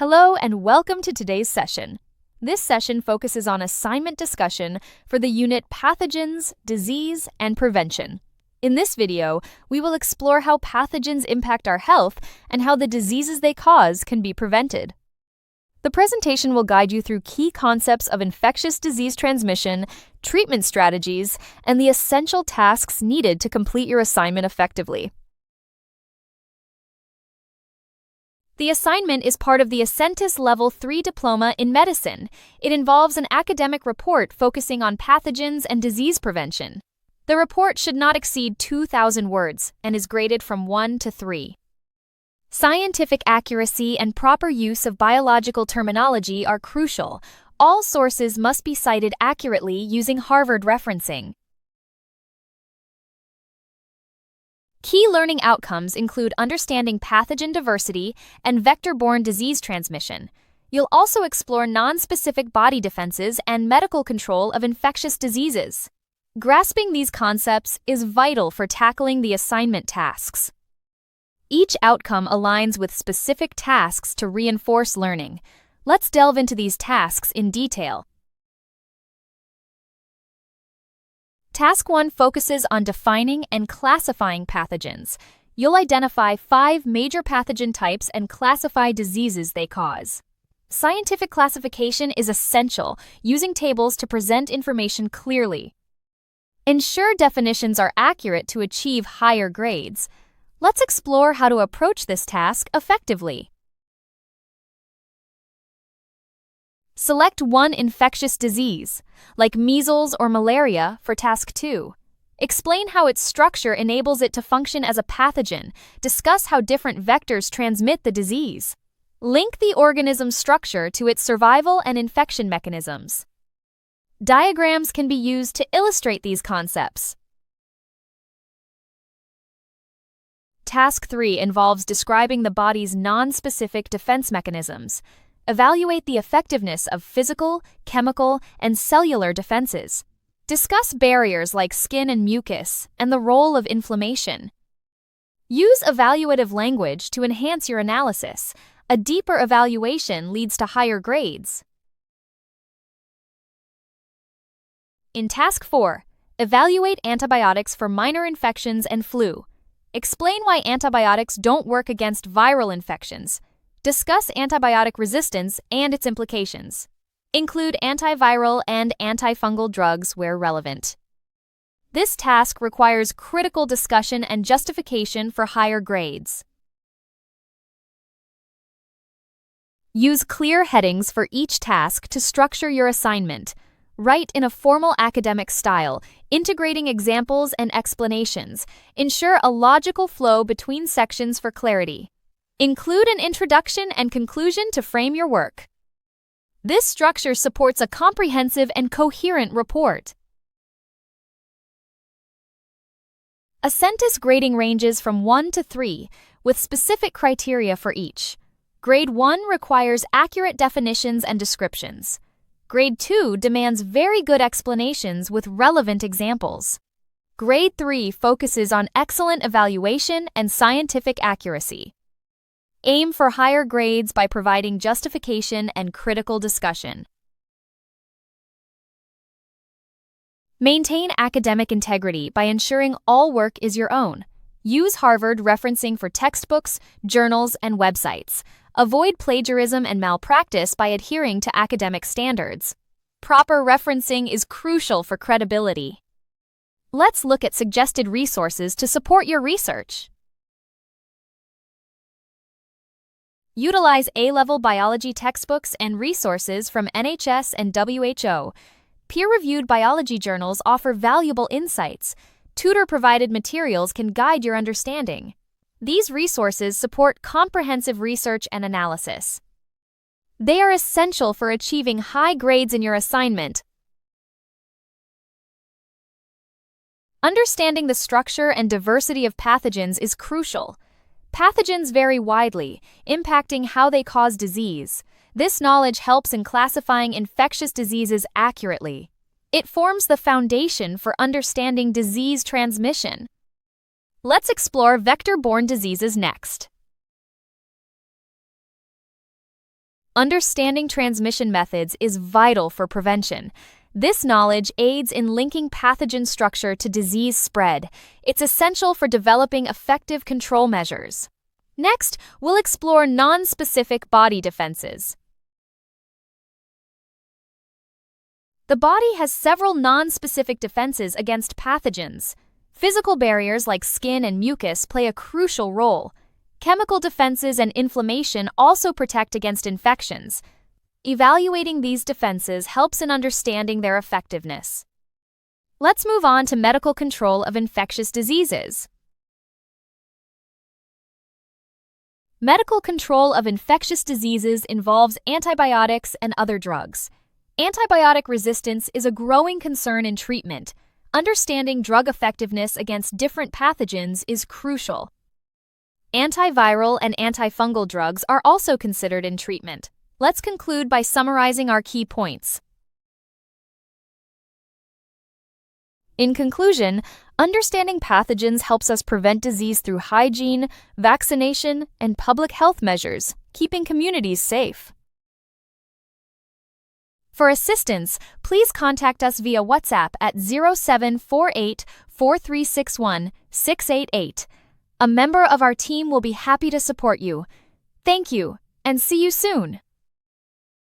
Hello and welcome to today's session. This session focuses on assignment discussion for the unit Pathogens, Disease, and Prevention. In this video, we will explore how pathogens impact our health and how the diseases they cause can be prevented. The presentation will guide you through key concepts of infectious disease transmission, treatment strategies, and the essential tasks needed to complete your assignment effectively. The assignment is part of the Ascentis Level 3 Diploma in Medicine. It involves an academic report focusing on pathogens and disease prevention. The report should not exceed 2,000 words and is graded from 1 to 3. Scientific accuracy and proper use of biological terminology are crucial. All sources must be cited accurately using Harvard referencing. Key learning outcomes include understanding pathogen diversity and vector-borne disease transmission. You'll also explore non-specific body defenses and medical control of infectious diseases. Grasping these concepts is vital for tackling the assignment tasks. Each outcome aligns with specific tasks to reinforce learning. Let's delve into these tasks in detail. Task 1 focuses on defining and classifying pathogens. You'll identify 5 major pathogen types and classify diseases they cause. Scientific classification is essential, using tables to present information clearly. Ensure definitions are accurate to achieve higher grades. Let's explore how to approach this task effectively. Select one infectious disease, like measles or malaria, for Task 2. Explain how its structure enables it to function as a pathogen. Discuss how different vectors transmit the disease. Link the organism's structure to its survival and infection mechanisms. Diagrams can be used to illustrate these concepts. Task 3 involves describing the body's non-specific defense mechanisms. Evaluate the effectiveness of physical, chemical, and cellular defenses. Discuss barriers like skin and mucus and the role of inflammation. Use evaluative language to enhance your analysis. A deeper evaluation leads to higher grades. In Task 4, evaluate antibiotics for minor infections and flu. Explain why antibiotics don't work against viral infections. Discuss antibiotic resistance and its implications. Include antiviral and antifungal drugs where relevant. This task requires critical discussion and justification for higher grades. Use clear headings for each task to structure your assignment. Write in a formal academic style, integrating examples and explanations. Ensure a logical flow between sections for clarity. Include an introduction and conclusion to frame your work. This structure supports a comprehensive and coherent report. Ascentis grading ranges from 1 to 3, with specific criteria for each. Grade 1 requires accurate definitions and descriptions. Grade 2 demands very good explanations with relevant examples. Grade 3 focuses on excellent evaluation and scientific accuracy. Aim for higher grades by providing justification and critical discussion. Maintain academic integrity by ensuring all work is your own. Use Harvard referencing for textbooks, journals, and websites. Avoid plagiarism and malpractice by adhering to academic standards. Proper referencing is crucial for credibility. Let's look at suggested resources to support your research. Utilize A-level biology textbooks and resources from NHS and WHO. Peer-reviewed biology journals offer valuable insights. Tutor-provided materials can guide your understanding. These resources support comprehensive research and analysis. They are essential for achieving high grades in your assignment. Understanding the structure and diversity of pathogens is crucial. Pathogens vary widely, impacting how they cause disease. This knowledge helps in classifying infectious diseases accurately. It forms the foundation for understanding disease transmission. Let's explore vector-borne diseases next. Understanding transmission methods is vital for prevention. This knowledge aids in linking pathogen structure to disease spread. It's essential for developing effective control measures. Next, we'll explore non-specific body defenses. The body has several non-specific defenses against pathogens. Physical barriers like skin and mucus play a crucial role. Chemical defenses and inflammation also protect against infections. Evaluating these defenses helps in understanding their effectiveness. Let's move on to medical control of infectious diseases. Medical control of infectious diseases involves antibiotics and other drugs. Antibiotic resistance is a growing concern in treatment. Understanding drug effectiveness against different pathogens is crucial. Antiviral and antifungal drugs are also considered in treatment. Let's conclude by summarizing our key points. In conclusion, understanding pathogens helps us prevent disease through hygiene, vaccination, and public health measures, keeping communities safe. For assistance, please contact us via WhatsApp at 0748 4361 688. A member of our team will be happy to support you. Thank you, and see you soon.